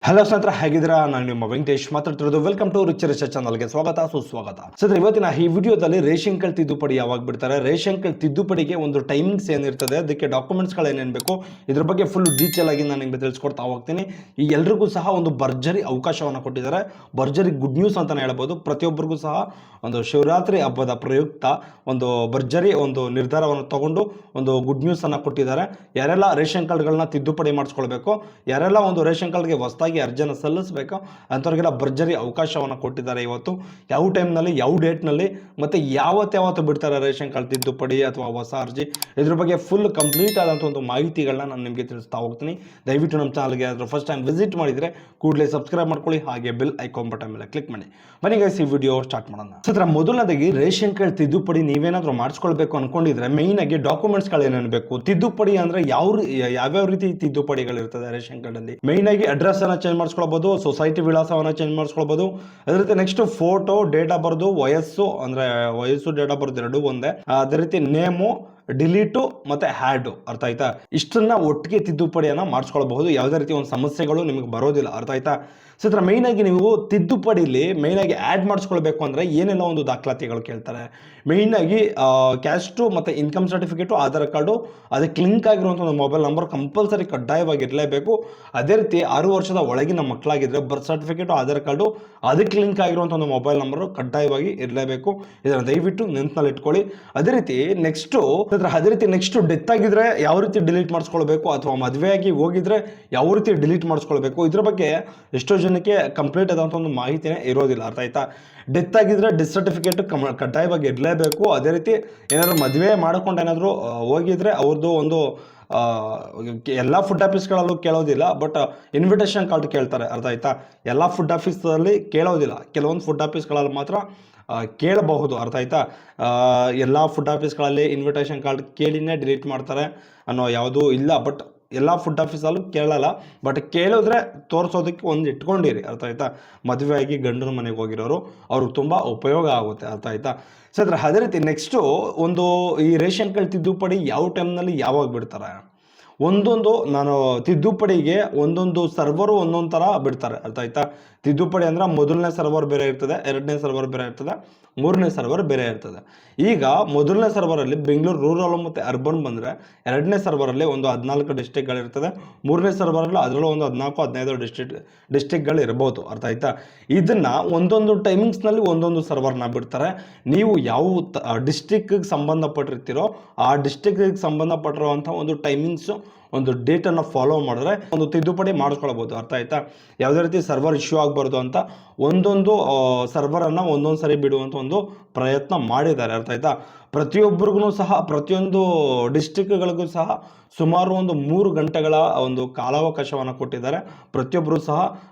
Hello ಸ್ನೇಹಿತರೆ, ಹೇಗಿದ್ದೀರಾ? ನಾನು ನಿಮ್ಮ ವೆಂಕಟೇಶ್ ಮಾತಾಡ್ತಿರೋದು. ವೆಲ್ಕಮ್ ಟು ರಿಚ್ ರಿಸರ್ಚ್ ಚಾನಲ್ಗೆ ಸ್ವಾಗತ, ಸುಸ್ವಾಗತ. ಸರ್, ಇವತ್ತಿನ ಈ ವಿಡಿಯೋದಲ್ಲಿ ರೇಷನ್ ಕಾರ್ಡ್ ತಿದ್ದುಪಡಿ ಯಾವಾಗ ಬಿಡ್ತಾರೆ, ರೇಷನ್ ಕಾರ್ಡ್ ತಿದ್ದುಪಡಿಗೆ ಒಂದು ಟೈಮಿಂಗ್ಸ್ ಏನಿರ್ತದೆ, ಅದಕ್ಕೆ ಡಾಕ್ಯುಮೆಂಟ್ಸ್ಗಳು ಏನೇನು ಬೇಕು, ಇದ್ರ ಬಗ್ಗೆ ಫುಲ್ ಡೀಟೇಲ್ ಆಗಿ ನಾನು ನಿಮಗೆ ತಿಳಿಸ್ಕೊಡ್ತಾ ಹೋಗ್ತೀನಿ. ಈ ಎಲ್ರಿಗೂ ಸಹ ಒಂದು ಭರ್ಜರಿ ಅವಕಾಶವನ್ನು ಕೊಟ್ಟಿದ್ದಾರೆ, ಭರ್ಜರಿ ಗುಡ್ ನ್ಯೂಸ್ ಅಂತಲೇ ಹೇಳ್ಬೋದು. ಪ್ರತಿಯೊಬ್ಬರಿಗೂ ಸಹ ಒಂದು ಶಿವರಾತ್ರಿ ಹಬ್ಬದ ಪ್ರಯುಕ್ತ ಒಂದು ಭರ್ಜರಿ ಒಂದು ನಿರ್ಧಾರವನ್ನು ತಗೊಂಡು ಒಂದು ಗುಡ್ ನ್ಯೂಸ್ ಅನ್ನು ಕೊಟ್ಟಿದ್ದಾರೆ. ಯಾರೆಲ್ಲ ರೇಷನ್ ಕಾರ್ಡ್ಗಳನ್ನ ತಿದ್ದುಪಡಿ ಮಾಡಿಸ್ಕೊಳ್ಬೇಕು, ಯಾರೆಲ್ಲ ಒಂದು ರೇಷನ್ ಕಾರ್ಡ್ಗೆ ಹೊಸದಾಗಿ ಅರ್ಜಿಯನ್ನು ಸಲ್ಲಿಸಬೇಕು ಅಂಥವ್ರಿಗೆಲ್ಲ ಭರ್ಜರಿ ಅವಕಾಶವನ್ನು ಕೊಟ್ಟಿದ್ದಾರೆ. ಇವತ್ತು ಯಾವ ಟೈಮ್ನಲ್ಲಿ, ಯಾವ ಡೇಟ್ನಲ್ಲಿ ಮತ್ತು ಯಾವತ್ತು ಬಿಡ್ತಾರೆ ರೇಷನ್ ಕಾರ್ಡ್ ತಿದ್ದುಪಡಿ ಅಥವಾ ಹೊಸ ಅರ್ಜಿ, ಇದ್ರ ಬಗ್ಗೆ ಫುಲ್ ಕಂಪ್ಲೀಟ್ ಆದಂಥ ಒಂದು ಮಾಹಿತಿಗಳನ್ನ ನಾನು ನಿಮಗೆ ತಿಳಿಸ್ತಾ ಹೋಗ್ತೀನಿ. ದಯವಿಟ್ಟು ನಮ್ಮ ಚಾನಲ್ಗೆ ಯಾರಾದರೂ ಫಸ್ಟ್ ಟೈಮ್ ವಿಸಿಟ್ ಮಾಡಿದರೆ ಕೂಡಲೇ ಸಬ್ಸ್ಕ್ರೈಬ್ ಮಾಡ್ಕೊಳ್ಳಿ, ಹಾಗೆ ಬೆಲ್ ಐಕಾನ್ ಬಟನ್ ಮೇಲೆ ಕ್ಲಿಕ್ ಮಾಡಿ. ಬನ್ನಿ ಗೈಸ್, ಈ ವಿಡಿಯೋ ಸ್ಟಾರ್ಟ್ ಮಾಡೋಣ. ಸತ್ರ ಮೊದಲನೇದಾಗಿ ರೇಷನ್ ಕಾರ್ಡ್ ತಿದ್ದುಪಡಿ ನೀವೇನಾದರೂ ಮಾಡಿಸ್ಕೊಳ್ಬೇಕು ಅನ್ಕೊಂಡಿದ್ರೆ ಮೇಯ್ನ್ ಆಗಿ ಡಾಕ್ಯುಮೆಂಟ್ಸ್ಗಳು ಏನೇನು ಬೇಕು, ತಿದ್ದುಪಡಿ ಅಂದ್ರೆ ಯಾವ್ಯಾವ ರೀತಿ ತಿದ್ದುಪಡಿಗಳಿರ್ತದೆ ರೇಷನ್ ಕಾರ್ಡ್ ಅಲ್ಲಿ. ಮೇಯ್ನ್ ಆಗಿ ಅಡ್ರೆಸ್ ಅನ್ನ ಚೇಂಜ್ ಮಾಡಿಸ್ಕೊಳ್ಬಹುದು, ಸೊಸೈಟಿ ವಿಳಾಸವನ್ನ ಚೇಂಜ್ ಮಾಡಿಸ್ಕೊಳ್ಬಹುದು. ಅದೇ ರೀತಿ next photo, date of birth, ವಯಸ್ಸು ಅಂದ್ರೆ ವಯಸ್ಸು ಡೇಟ್ ಆಫ್ ಬರ್ತ್ ಎರಡೂ ಒಂದೇ. ಅದೇ ರೀತಿ ನೇಮು, ಡಿಲೀಟು ಮತ್ತೆ ಹ್ಯಾಡು, ಅರ್ಥ ಆಯ್ತಾ? ಇಷ್ಟನ್ನ ಒಟ್ಟಿಗೆ ತಿದ್ದುಪಡಿಯನ್ನ ಮಾಡಿಸ್ಕೊಳ್ಬಹುದು, ಯಾವುದೇ ರೀತಿ ಒಂದು ಸಮಸ್ಯೆಗಳು ನಿಮಗೆ ಬರೋದಿಲ್ಲ, ಅರ್ಥ ಆಯ್ತಾ? ಸೊ ಮೇಯ್ನ್ ಆಗಿ ನೀವು ತಿದ್ದುಪಡಿಲಿ ಮೇಯ್ನ್ ಆಗಿ ಆ್ಯಡ್ ಮಾಡಿಸ್ಕೊಳ್ಬೇಕು ಅಂದ್ರೆ ಏನೆಲ್ಲ ಒಂದು ದಾಖಲಾತಿಗಳು ಕೇಳ್ತಾರೆ. ಮೇಯ್ನ್ ಆಗಿ ಕ್ಯಾಸ್ಟು ಮತ್ತು ಇನ್ಕಮ್ ಸರ್ಟಿಫಿಕೇಟು, ಆಧಾರ್ ಕಾರ್ಡು, ಅದಕ್ಕೆ ಲಿಂಕ್ ಆಗಿರುವಂಥ ಒಂದು ಮೊಬೈಲ್ ನಂಬರ್ ಕಂಪಲ್ಸರಿ ಕಡ್ಡಾಯವಾಗಿ ಇರಲೇಬೇಕು. ಅದೇ ರೀತಿ 6 ವರ್ಷದ ಒಳಗಿನ ಮಕ್ಕಳಾಗಿದ್ದರೆ ಬರ್ತ್ ಸರ್ಟಿಫಿಕೇಟು, ಆಧಾರ್ ಕಾರ್ಡು, ಅದಕ್ಕೆ ಲಿಂಕ್ ಆಗಿರುವಂಥ ಒಂದು ಮೊಬೈಲ್ ನಂಬರು ಕಡ್ಡಾಯವಾಗಿ ಇರಲೇಬೇಕು. ಇದನ್ನು ದಯವಿಟ್ಟು ನೆನಪಿನಲ್ಲಿ ಇಟ್ಕೊಳ್ಳಿ. ಅದೇ ರೀತಿ ನೆಕ್ಸ್ಟ್ ಡೆತ್ ಆಗಿದ್ರೆ ಯಾವ ರೀತಿ ಡಿಲೀಟ್ ಮಾಡಿಸ್ಕೊಳ್ಬೇಕು, ಅಥವಾ ಮದುವೆಯಾಗಿ ಹೋಗಿದ್ರೆ ಯಾವ ರೀತಿ ಡಿಲೀಟ್ ಮಾಡಿಸ್ಕೊಳ್ಬೇಕು, ಇದ್ರ ಬಗ್ಗೆ ಎಷ್ಟೋ ಜನಕ್ಕೆ ಕಂಪ್ಲೀಟ್ ಆದಂಥ ಒಂದು ಮಾಹಿತಿನೇ ಇರೋದಿಲ್ಲ, ಅರ್ಥ ಆಯ್ತಾ? ಡೆತ್ ಆಗಿದ್ರೆ ಡೆತ್ ಸರ್ಟಿಫಿಕೇಟ್ ಕಡ್ಡಾಯವಾಗಿ ಇರಲೇಬೇಕು. ಅದೇ ರೀತಿ ಏನಾದ್ರು ಮದುವೆ ಮಾಡಿಕೊಂಡು ಏನಾದರೂ ಹೋಗಿದ್ರೆ ಅವ್ರದ್ದು ಒಂದು ಎಲ್ಲ ಫುಡ್ ಆಫೀಸ್ಗಳಲ್ಲೂ ಕೇಳೋದಿಲ್ಲ, ಬಟ್ ಇನ್ವಿಟೇಷನ್ ಕಾರ್ಡ್ ಕೇಳ್ತಾರೆ, ಅರ್ಥ ಆಯ್ತಾ? ಎಲ್ಲ ಫುಡ್ ಆಫೀಸಲ್ಲಿ ಕೇಳೋದಿಲ್ಲ, ಕೆಲವೊಂದು ಫುಡ್ ಆಫೀಸ್ಗಳಲ್ಲಿ ಮಾತ್ರ ಕೇಳಬಹುದು, ಅರ್ಥ ಆಯ್ತಾ? ಎಲ್ಲ ಫುಡ್ ಆಫೀಸ್ಗಳಲ್ಲಿ ಇನ್ವಿಟೇಷನ್ ಕಾರ್ಡ್ ಕೇಳಿನೇ ಡಿಲೀಟ್ ಮಾಡ್ತಾರೆ ಅನ್ನೋ ಯಾವುದೂ ಇಲ್ಲ. ಬಟ್ ಎಲ್ಲ ಫುಡ್ ಆಫೀಸಲ್ಲೂ ಕೇಳಲ್ಲ, ಬಟ್ ಕೇಳಿದ್ರೆ ತೋರಿಸೋದಕ್ಕೆ ಒಂದು ಇಟ್ಕೊಂಡಿರಿ, ಅರ್ಥ ಆಯ್ತಾ? ಮದುವೆ ಆಗಿ ಗಂಡನ ಮನೆಗೆ ಹೋಗಿರೋರು ಅವ್ರಿಗೆ ತುಂಬ ಉಪಯೋಗ ಆಗುತ್ತೆ, ಅರ್ಥ ಆಯ್ತಾ? ಸೊ ಅದೇ ರೀತಿ ನೆಕ್ಸ್ಟು ಒಂದು ಈ ರೇಷನ್ ಕಾರ್ಡ್ ತಿದ್ದುಪಡಿ ಯಾವ ಟೈಮ್ನಲ್ಲಿ ಯಾವಾಗ ಬಿಡ್ತಾರೆ, ನಾನು ತಿದ್ದುಪಡಿಗೆ ಒಂದೊಂದು ಸರ್ವರು ಒಂದೊಂದು ಥರ ಬಿಡ್ತಾರೆ, ಅರ್ಥ ಆಯ್ತಾ? ತಿದ್ದುಪಡಿ ಅಂದ್ರೆ ಮೊದಲನೇ ಸರ್ವರ್ ಬೇರೆ ಇರ್ತದೆ, ಎರಡನೇ ಸರ್ವರ್ ಬೇರೆ ಇರ್ತದೆ, ಮೂರನೇ ಸರ್ವರ್ ಬೇರೆ ಇರ್ತದೆ. ಈಗ ಮೊದಲನೇ ಸರ್ವರಲ್ಲಿ ಬೆಂಗಳೂರು ರೂರಲ್ ಮತ್ತು ಅರ್ಬನ್ ಬಂದರೆ, ಎರಡನೇ ಸರ್ವರಲ್ಲಿ ಒಂದು 14 ಡಿಸ್ಟಿಕ್ಗಳಿರ್ತದೆ, ಮೂರನೇ ಸರ್ವರಲ್ಲಿ ಅದರಲ್ಲೂ ಒಂದು 14-15 ಡಿಸ್ಟಿಕ್ಗಳು ಇರ್ಬೋದು, ಅರ್ಥ ಆಯ್ತಾ? ಇದನ್ನು ಒಂದೊಂದು ಟೈಮಿಂಗ್ಸ್ನಲ್ಲಿ ಒಂದೊಂದು ಸರ್ವರ್ನ ಬಿಡ್ತಾರೆ. ನೀವು ಯಾವ ಡಿಸ್ಟಿಕ್ಗೆ ಸಂಬಂಧಪಟ್ಟಿರ್ತೀರೋ ಆ ಡಿಸ್ಟಿಕ್ಗೆ ಸಂಬಂಧಪಟ್ಟಿರುವಂಥ ಒಂದು ಟೈಮಿಂಗ್ಸು, ಒಂದು ಡೇಟನ್ನು ಫಾಲೋ ಮಾಡಿದ್ರೆ ಒಂದು ತಿದ್ದುಪಡಿ ಮಾಡಿಸ್ಕೊಳ್ಬೋದು, ಅರ್ಥ ಆಯ್ತಾ? ಯಾವುದೇ ರೀತಿ ಸರ್ವರ್ ಇಶ್ಯೂ ಆಗಬಾರ್ದು ಅಂತ ಒಂದೊಂದು ಸರ್ವರನ್ನು ಒಂದೊಂದು ಸರಿ ಬಿಡುವಂಥ ಒಂದು ಪ್ರಯತ್ನ ಮಾಡಿದ್ದಾರೆ, ಅರ್ಥ ಆಯ್ತಾ? ಪ್ರತಿಯೊಬ್ಬರಿಗೂ ಸಹ, ಪ್ರತಿಯೊಂದು ಡಿಸ್ಟಿಕ್ಗಳಿಗೂ ಸಹ ಸುಮಾರು ಒಂದು 3 ಗಂಟೆಗಳ ಒಂದು ಕಾಲಾವಕಾಶವನ್ನು ಕೊಟ್ಟಿದ್ದಾರೆ. ಪ್ರತಿಯೊಬ್ಬರು ಸಹ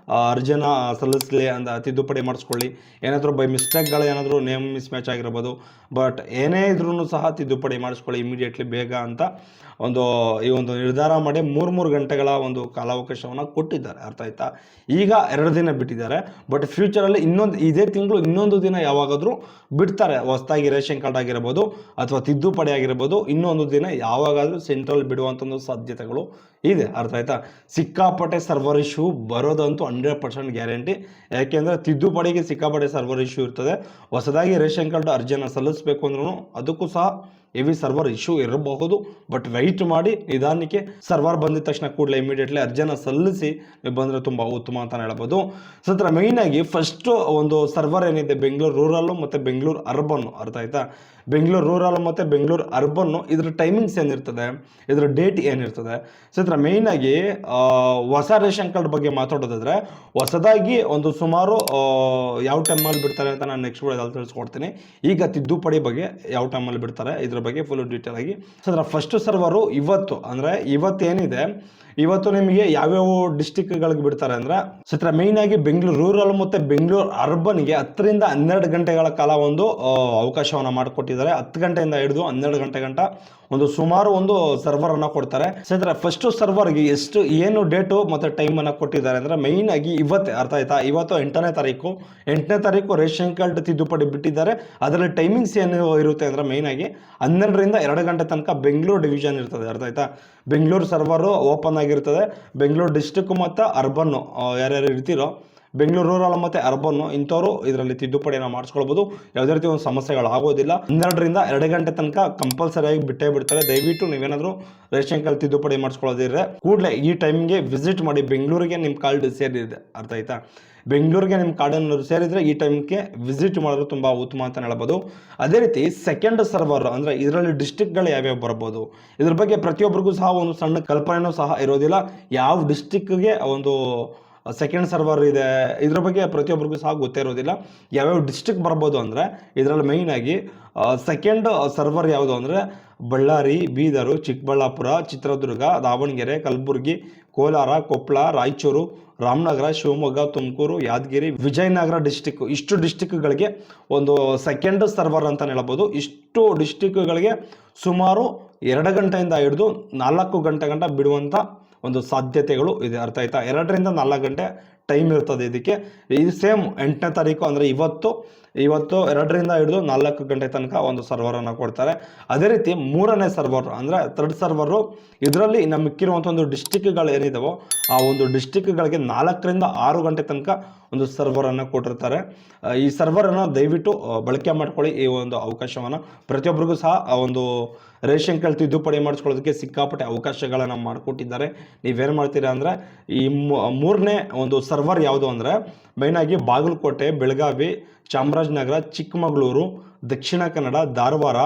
ಅರ್ಜಿನ ಸಲ್ಲಿಸಲಿ ಅಂತ, ತಿದ್ದುಪಡಿ ಮಾಡಿಸ್ಕೊಳ್ಳಿ. ಏನಾದರೂ ಬೈ ಮಿಸ್ಟೇಕ್ಗಳು ಏನಾದರೂ ನೇಮ್ ಮಿಸ್ ಮ್ಯಾಚ್ ಆಗಿರ್ಬೋದು, ಬಟ್ ಏನೇ ಇದ್ರೂ ಸಹ ತಿದ್ದುಪಡಿ ಮಾಡಿಸ್ಕೊಳ್ಳಿ ಇಮಿಡಿಯೇಟ್ಲಿ, ಬೇಗ ಅಂತ ಈ ಒಂದು ನಿರ್ಧಾರ ಮಾಡಿ 3 ಗಂಟೆಗಳ ಒಂದು ಕಾಲಾವಕಾಶವನ್ನು ಕೊಟ್ಟಿದ್ದಾರೆ, ಅರ್ಥ ಆಯ್ತಾ? ಈಗ 2 ದಿನ ಬಿಟ್ಟಿದ್ದಾರೆ, ಬಟ್ ಫ್ಯೂಚರಲ್ಲಿ ಇದೇ ತಿಂಗಳು ಇನ್ನೊಂದು ದಿನ ಯಾವಾಗಾದರೂ ಬಿಡ್ತಾರೆ. ಹೊಸದಾಗಿ ರೇಷನ್ ಕಾರ್ಡ್ ಆಗಿರ್ಬೋದು ಅಥವಾ ತಿದ್ದುಪಡಿ ಆಗಿರ್ಬೋದು, ಇನ್ನೊಂದು ದಿನ ಯಾವಾಗಾದರೂ ಸೆಂಟ್ರಲ್ ಬಿಡುವಂಥ ಒಂದು ಸಾಧ್ಯತೆಗಳು ಇದೆ, ಅರ್ಥ ಆಯ್ತಾ? ಸಿಕ್ಕಾಪಟ್ಟೆ ಸರ್ವರ್ ಇಶ್ಯೂ ಬರೋದಂತೂ 100% ಗ್ಯಾರಂಟಿ. ಯಾಕೆಂದರೆ ತಿದ್ದುಪಡಿಗೆ ಸಿಕ್ಕಾಪಟ್ಟೆ ಸರ್ವರ್ ಇಶ್ಯೂ ಇರ್ತದೆ. ಹೊಸದಾಗಿ ರೇಷನ್ ಕಾರ್ಡ್ ಅರ್ಜಿಯನ್ನು ಸಲ್ಲಿಸಬೇಕು ಅಂದ್ರೂ ಅದಕ್ಕೂ ಸಹ ಹೆವಿ ಸರ್ವರ್ ಇಶ್ಯೂ ಇರಬಹುದು, ಬಟ್ ವೆಯ್ಟ್ ಮಾಡಿ ನಿಧಾನಕ್ಕೆ ಸರ್ವರ್ ಬಂದಿದ ತಕ್ಷಣ ಕೂಡಲೇ ಇಮಿಡಿಯೇಟ್ಲಿ ಅರ್ಜಿಯನ್ನು ಸಲ್ಲಿಸಿ ಬಂದರೆ ತುಂಬ ಉತ್ತಮ ಅಂತ ಹೇಳ್ಬೋದು. ಸೊ ಮೇಯ್ನ್ ಆಗಿ ಫಸ್ಟ್ ಒಂದು ಸರ್ವರ್ ಏನಿದೆ ಬೆಂಗಳೂರು ರೂರಲ್ಲು ಮತ್ತು ಬೆಂಗಳೂರು ಅರ್ಬನ್ನು, ಅರ್ಥ ಆಯ್ತಾ? ಬೆಂಗಳೂರು ರೂರಲ್ ಮತ್ತು ಬೆಂಗಳೂರು ಅರ್ಬನ್ನು, ಇದ್ರ ಟೈಮಿಂಗ್ಸ್ ಏನಿರ್ತದೆ, ಇದ್ರ ಡೇಟ್ ಏನಿರ್ತದೆ. ಸೊ ಮೇಯ್ನ್ ಆಗಿ ಹೊಸ ರೇಷನ್ ಕಾರ್ಡ್ ಬಗ್ಗೆ ಮಾತಾಡೋದಾದ್ರೆ, ಹೊಸದಾಗಿ ಒಂದು ಸುಮಾರು ಯಾವ ಟೈಮಲ್ಲಿ ಬಿಡ್ತಾರೆ ಅಂತ ನಾನು ನೆಕ್ಸ್ಟ್ ವಿಡಿಯೋದಲ್ಲಿ ತಿಳಿಸ್ಕೊಡ್ತೀನಿ. ಈಗ ತಿದ್ದುಪಡಿ ಬಗ್ಗೆ ಯಾವ ಟೈಮಲ್ಲಿ ಬಿಡ್ತಾರೆ ಇದ್ರ ಬಗ್ಗೆ ಫುಲ್ ಡೀಟೇಲ್ ಆಗಿ. ಸೊ ಫಸ್ಟ್ ಸರ್ವರು ಇವತ್ತೇನಿದೆ, ಇವತ್ತು ನಿಮಗೆ ಯಾವ್ಯಾವ ಡಿಸ್ಟಿಕ್ಗಳಿಗೆ ಬಿಡ್ತಾರೆ ಅಂದರೆ, ಸತ್ರ ಮೇಯ್ನ್ ಆಗಿ ಬೆಂಗಳೂರು ರೂರಲ್ ಮತ್ತು ಬೆಂಗಳೂರು ಅರ್ಬನ್ಗೆ 10 ರಿಂದ 12 ಗಂಟೆಗಳ ಕಾಲ ಒಂದು ಅವಕಾಶವನ್ನು ಮಾಡಿಕೊಟ್ಟಿದ್ದಾರೆ. 10 ಗಂಟೆಯಿಂದ ಹಿಡಿದು 12 ಗಂಟೆ ಗಂಟ ಒಂದು ಸುಮಾರು ಒಂದು ಸರ್ವರ್ ಅನ್ನ ಕೊಡ್ತಾರೆ. ಸ್ನೇಹಿತರೆ ಫಸ್ಟ್ ಸರ್ವರ್ಗೆ ಎಷ್ಟು ಏನು ಡೇಟು ಮತ್ತೆ ಟೈಮ್ ಅನ್ನ ಕೊಟ್ಟಿದ್ದಾರೆ ಅಂದ್ರೆ ಮೈನ್ ಆಗಿ ಇವತ್ತೇ, ಅರ್ಥ ಆಯ್ತಾ, ಇವತ್ತು 8ನೇ ತಾರೀಕು ರೇಷನ್ ಕಾರ್ಡ್ ತಿದ್ದುಪಡಿ ಬಿಟ್ಟಿದ್ದಾರೆ. ಅದರಲ್ಲಿ ಟೈಮಿಂಗ್ಸ್ ಏನು ಇರುತ್ತೆ ಅಂದ್ರೆ ಮೈನ್ ಆಗಿ 12ರಿಂದ 2 ಗಂಟೆ ತನಕ ಬೆಂಗಳೂರು ಡಿವಿಷನ್ ಇರ್ತದೆ, ಅರ್ಥ ಆಯ್ತಾ. ಬೆಂಗಳೂರು ಸರ್ವರು ಓಪನ್ ಆಗಿರ್ತದೆ. ಬೆಂಗಳೂರು ಡಿಸ್ಟಿಕ್ ಮತ್ತು ಅರ್ಬನ್ನು ಯಾರ್ಯಾರು ಇರ್ತೀರೋ, ಬೆಂಗಳೂರು ರೂರಲ್ ಮತ್ತು ಅರ್ಬನ್ನು ಇಂಥವ್ರು ಇದರಲ್ಲಿ ತಿದ್ದುಪಡಿನ ಮಾಡಿಸ್ಕೊಳ್ಬೋದು. ಯಾವುದೇ ರೀತಿ ಒಂದು ಸಮಸ್ಯೆಗಳಾಗೋದಿಲ್ಲ. 12ರಿಂದ 2 ಗಂಟೆ ತನಕ ಕಂಪಲ್ಸರಿಯಾಗಿ ಬಿಟ್ಟೇ ಬಿಡ್ತಾರೆ. ದಯವಿಟ್ಟು ನೀವೇನಾದರೂ ರೇಷನ್ ಕಾರ್ಡ್ ತಿದ್ದುಪಡಿ ಮಾಡಿಸ್ಕೊಳ್ಳೋದಿದ್ರೆ ಕೂಡಲೇ ಈ ಟೈಮ್ಗೆ ವಿಸಿಟ್ ಮಾಡಿ. ಬೆಂಗಳೂರಿಗೆ ನಿಮ್ಮ ಕಾರ್ಡ್ ಸೇರಿದೆ, ಅರ್ಥ ಆಯ್ತಾ. ಬೆಂಗಳೂರಿಗೆ ನಿಮ್ಮ ಕಾರ್ಡನ್ನು ಸೇರಿದರೆ ಈ ಟೈಮ್ಗೆ ವಿಸಿಟ್ ಮಾಡೋದು ತುಂಬ ಉತ್ತಮ ಅಂತ ಹೇಳ್ಬೋದು. ಅದೇ ರೀತಿ ಸೆಕೆಂಡ್ ಸರ್ವರ್ ಅಂದರೆ ಇದರಲ್ಲಿ ಡಿಸ್ಟಿಕ್ಗಳು ಯಾವ್ಯಾವ ಬರ್ಬೋದು, ಇದ್ರ ಬಗ್ಗೆ ಪ್ರತಿಯೊಬ್ಬರಿಗೂ ಸಹ ಒಂದು ಸಣ್ಣ ಕಲ್ಪನೆಯೂ ಸಹ ಇರೋದಿಲ್ಲ. ಯಾವ ಡಿಸ್ಟಿಕ್ಗೆ ಒಂದು ಸೆಕೆಂಡ್ ಸರ್ವರ್ ಇದೆ ಇದ್ರ ಬಗ್ಗೆ ಪ್ರತಿಯೊಬ್ಬರಿಗೂ ಸಹ ಗೊತ್ತೇ ಇರೋದಿಲ್ಲ. ಯಾವ್ಯಾವ ಡಿಸ್ಟಿಕ್ ಬರ್ಬೋದು ಅಂದರೆ ಇದರಲ್ಲಿ ಮೈನಾಗಿ ಸೆಕೆಂಡ್ ಸರ್ವರ್ ಯಾವುದು ಅಂದರೆ ಬಳ್ಳಾರಿ, ಬೀದರು, ಚಿಕ್ಕಬಳ್ಳಾಪುರ, ಚಿತ್ರದುರ್ಗ, ದಾವಣಗೆರೆ, ಕಲಬುರಗಿ, ಕೋಲಾರ, ಕೊಪ್ಪಳ, ರಾಯಚೂರು, ರಾಮನಗರ, ಶಿವಮೊಗ್ಗ, ತುಮಕೂರು, ಯಾದಗಿರಿ, ವಿಜಯನಗರ ಡಿಸ್ಟಿಕ್. ಇಷ್ಟು ಡಿಸ್ಟಿಕ್ಗಳಿಗೆ ಒಂದು ಸೆಕೆಂಡ್ ಸರ್ವರ್ ಅಂತ ಹೇಳ್ಬೋದು. ಇಷ್ಟು ಡಿಸ್ಟಿಕ್ಗಳಿಗೆ ಸುಮಾರು 2 ಗಂಟೆಯಿಂದ ಹಿಡಿದು 4 ಗಂಟೆ ಗಂಟ ಬಿಡುವಂಥ ಒಂದು ಸಾಧ್ಯತೆಗಳು ಇದೆ, ಅರ್ಥ ಆಯ್ತಾ. 2ರಿಂದ 4 ಗಂಟೆ ಟೈಮ್ ಇರ್ತದೆ ಇದಕ್ಕೆ. ಇದು ಸೇಮ್ 8ನೇ ತಾರೀಕು ಅಂದರೆ ಇವತ್ತು 2ರಿಂದ ಹಿಡಿದು 4 ಗಂಟೆ ತನಕ ಒಂದು ಸರ್ವರನ್ನು ಕೊಡ್ತಾರೆ. ಅದೇ ರೀತಿ 3ನೇ ಸರ್ವರ್ ಅಂದರೆ ಥರ್ಡ್ ಸರ್ವರು, ಇದರಲ್ಲಿ ನಮ್ಮ ಮಿಕ್ಕಿರುವಂಥ ಒಂದು ಡಿಸ್ಟಿಕ್ಗಳು ಏನಿದಾವೋ ಆ ಒಂದು ಡಿಸ್ಟಿಕ್ಗಳಿಗೆ 4ರಿಂದ 6 ಗಂಟೆ ತನಕ ಒಂದು ಸರ್ವರನ್ನು ಕೊಟ್ಟಿರ್ತಾರೆ. ಈ ಸರ್ವರನ್ನು ದಯವಿಟ್ಟು ಬಳಕೆ ಮಾಡ್ಕೊಳ್ಳಿ. ಈ ಒಂದು ಅವಕಾಶವನ್ನು ಪ್ರತಿಯೊಬ್ಬರಿಗೂ ಸಹ ಒಂದು ರೇಷನ್ ಕಾರ್ಡ್ ತಿದ್ದುಪಡಿ ಮಾಡಿಸ್ಕೊಳ್ಳೋದಕ್ಕೆ ಸಿಕ್ಕಾಪಟ್ಟೆ ಅವಕಾಶಗಳನ್ನು ಮಾಡಿಕೊಟ್ಟಿದ್ದಾರೆ. ನೀವೇನು ಮಾಡ್ತೀರಾ ಅಂದರೆ ಈ 3ನೇ ಒಂದು ಸರ್ವರ್ ಯಾವುದು ಅಂದರೆ ಮೈನಾಗಿ ಬಾಗಲಕೋಟೆ, ಬೆಳಗಾವಿ, ಚಾಮರಾಜನಗರ, ಚಿಕ್ಕಮಗಳೂರು, ದಕ್ಷಿಣ ಕನ್ನಡ, ಧಾರವಾಡ,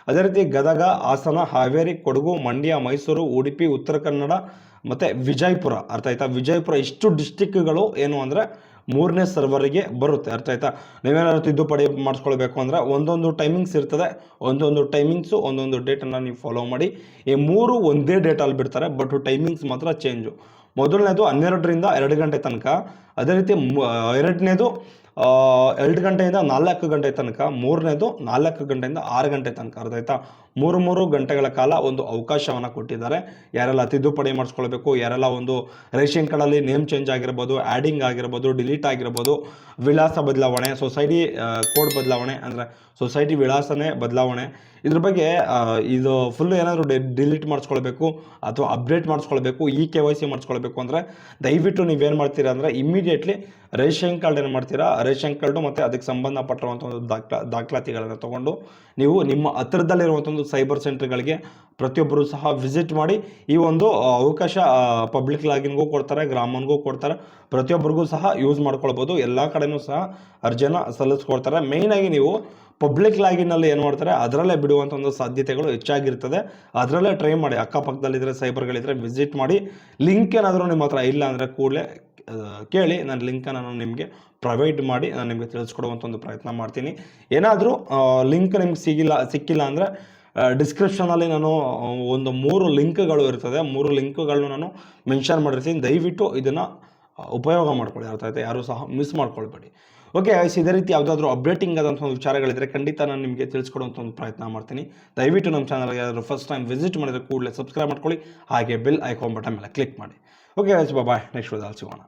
ಅದೇ ರೀತಿ ಗದಗ, ಹಾಸನ, ಹಾವೇರಿ, ಕೊಡಗು, ಮಂಡ್ಯ, ಮೈಸೂರು, ಉಡುಪಿ, ಉತ್ತರ ಕನ್ನಡ ಮತ್ತು ವಿಜಯಪುರ, ಅರ್ಥ ಆಯ್ತಾ. ವಿಜಯಪುರ ಇಷ್ಟು ಡಿಸ್ಟಿಕ್ಗಳು ಏನು ಅಂದರೆ 3ನೇ ಸರ್ವರಿಗೆ ಬರುತ್ತೆ, ಅರ್ಥ ಆಯ್ತಾ. ನೀವೇನಾದ್ರು ತಿದ್ದುಪಡಿ ಮಾಡಿಸ್ಕೊಳ್ಬೇಕು ಅಂದರೆ ಒಂದೊಂದು ಟೈಮಿಂಗ್ಸ್ ಇರ್ತದೆ. ಒಂದೊಂದು ಟೈಮಿಂಗ್ಸು ಒಂದೊಂದು ಡೇಟನ್ನು ನೀವು ಫಾಲೋ ಮಾಡಿ. ಈ 3 ಒಂದೇ ಡೇಟಲ್ಲಿ ಬಿಡ್ತಾರೆ, ಬಟ್ ಟೈಮಿಂಗ್ಸ್ ಮಾತ್ರ ಚೇಂಜು. ಮೊದಲನೇದು 12ರಿಂದ 2 ಗಂಟೆ ತನಕ, ಅದೇ ರೀತಿ ಎರಡನೇದು 2 ಗಂಟೆಯಿಂದ 4 ಗಂಟೆ ತನಕ, 3ನೇದು 4 ಗಂಟೆಯಿಂದ 6 ಗಂಟೆ ತನಕ, ಅರ್ಥ ಆಯ್ತಾ. 3 ಗಂಟೆಗಳ ಕಾಲ ಒಂದು ಅವಕಾಶವನ್ನು ಕೊಟ್ಟಿದ್ದಾರೆ. ಯಾರೆಲ್ಲ ತಿದ್ದುಪಡಿ ಮಾಡಿಸ್ಕೊಳ್ಬೇಕು, ಯಾರೆಲ್ಲ ಒಂದು ರೇಷನ್ ಕಾರ್ಡಲ್ಲಿ ನೇಮ್ ಚೇಂಜ್ ಆಗಿರ್ಬೋದು, ಆ್ಯಡಿಂಗ್ ಆಗಿರ್ಬೋದು, ಡಿಲೀಟ್ ಆಗಿರ್ಬೋದು, ವಿಳಾಸ ಬದಲಾವಣೆ, ಸೊಸೈಟಿ ಕೋಡ್ ಬದಲಾವಣೆ ಅಂದರೆ ಸೊಸೈಟಿ ವಿಳಾಸನೇ ಬದಲಾವಣೆ, ಇದ್ರ ಬಗ್ಗೆ ಇದು ಫುಲ್ಲು ಏನಾದರೂ ಡಿಲೀಟ್ ಮಾಡಿಸ್ಕೊಳ್ಬೇಕು ಅಥವಾ ಅಪ್ಡೇಟ್ ಮಾಡಿಸ್ಕೊಳ್ಬೇಕು, KYC ಮಾಡಿಸ್ಕೊಳ್ಬೇಕು ಅಂದರೆ ದಯವಿಟ್ಟು ನೀವೇನು ಮಾಡ್ತೀರಾ ಅಂದರೆ ಇಮ್ಮಿಡಿಯೇಟ್ಲಿ ರೇಷನ್ ಕಾರ್ಡ್ ಏನು ಮಾಡ್ತೀರಾ, ರೇಷನ್ ಕಾರ್ಡು ಮತ್ತು ಅದಕ್ಕೆ ಸಂಬಂಧಪಟ್ಟಿರುವಂಥ ಒಂದು ದಾಖಲಾತಿಗಳನ್ನು ತೊಗೊಂಡು ನೀವು ನಿಮ್ಮ ಹತ್ತಿರದಲ್ಲಿರುವಂಥ ಒಂದು ಸೈಬರ್ ಸೆಂಟರ್ಗಳಿಗೆ ಪ್ರತಿಯೊಬ್ಬರು ಸಹ ವಿಸಿಟ್ ಮಾಡಿ. ಈ ಒಂದು ಅವಕಾಶ ಪಬ್ಲಿಕ್ ಲಾಗಿನ್ಗೂ ಕೊಡ್ತಾರೆ, ಗ್ರಾಮನ್ಗೂ ಕೊಡ್ತಾರೆ, ಪ್ರತಿಯೊಬ್ಬರಿಗೂ ಸಹ ಯೂಸ್ ಮಾಡ್ಕೊಳ್ಬೋದು. ಎಲ್ಲ ಕಡೆಯೂ ಸಹ ಅರ್ಜಿಯನ್ನು ಸಲ್ಲಿಸ್ಕೊಡ್ತಾರೆ. ಮೇಯ್ನಾಗಿ ನೀವು ಪಬ್ಲಿಕ್ ಲಾಗಿನಲ್ಲಿ ಏನು ಮಾಡ್ತಾರೆ ಅದರಲ್ಲೇ ಬಿಡುವಂಥ ಒಂದು ಸಾಧ್ಯತೆಗಳು ಹೆಚ್ಚಾಗಿರ್ತದೆ. ಅದರಲ್ಲೇ ಟ್ರೈ ಮಾಡಿ. ಅಕ್ಕಪಕ್ಕದಲ್ಲಿದ್ದರೆ ಸೈಬರ್ಗಳಿದ್ದರೆ ವಿಸಿಟ್ ಮಾಡಿ. ಲಿಂಕ್ ಏನಾದರೂ ನಿಮ್ಮ ಹತ್ರ ಇಲ್ಲ ಅಂದರೆ ಕೂಡಲೇ ಕೇಳಿ, ನಾನು ಲಿಂಕನ್ನು ನಾನು ನಿಮಗೆ ಪ್ರೊವೈಡ್ ಮಾಡಿ ನಾನು ನಿಮಗೆ ತಿಳಿಸ್ಕೊಡುವಂಥ ಒಂದು ಪ್ರಯತ್ನ ಮಾಡ್ತೀನಿ. ಏನಾದರೂ ಲಿಂಕ್ ನಿಮ್ಗೆ ಸಿಕ್ಕಿಲ್ಲ ಅಂದರೆ ಡಿಸ್ಕ್ರಿಪ್ಷನಲ್ಲಿ ನಾನು ಒಂದು 3 ಲಿಂಕ್ಗಳು ಇರ್ತದೆ, 3 ಲಿಂಕ್ಗಳನ್ನು ನಾನು ಮೆನ್ಷನ್ ಮಾಡಿರ್ತೀನಿ. ದಯವಿಟ್ಟು ಇದನ್ನು ಉಪಯೋಗ ಮಾಡ್ಕೊಳ್ಳಿ, ಅರ್ಥ ಆಯ್ತಾ. ಯಾರೂ ಸಹ ಮಿಸ್ ಮಾಡ್ಕೊಳ್ಬೇಡಿ. ಓಕೆ, ಇದೇ ರೀತಿ ಯಾವುದಾದ್ರೂ ಅಪ್ಡೇಟಿಂಗ್ ಆದಂಥ ಒಂದು ವಿಚಾರಗಳಿದ್ದರೆ ಖಂಡಿತ ನಾನು ನಿಮಗೆ ತಿಳಿಸ್ಕೊಡುವಂಥ ಒಂದು ಪ್ರಯತ್ನ ಮಾಡ್ತೀನಿ. ದಯವಿಟ್ಟು ನಮ್ಮ ಚಾನಲ್ಗೆ ಯಾರಾದರೂ ಫಸ್ಟ್ ಟೈಮ್ ವಿಸಿಟ್ ಮಾಡಿದರೆ ಕೂಡಲೇ ಸಬ್ಸ್ಕ್ರೈಬ್ ಮಾಡ್ಕೊಳ್ಳಿ, ಹಾಗೆ ಬೆಲ್ ಐಕಾನ್ ಬಟನ್ ಮೇಲೆ ಕ್ಲಿಕ್ ಮಾಡಿ. ಓಕೆ ಬಾಯ್, ನೆಕ್ಸ್ಟ್ ವಿಡಿಯೋದಲ್ಲಿ ಸಿಗೋಣ.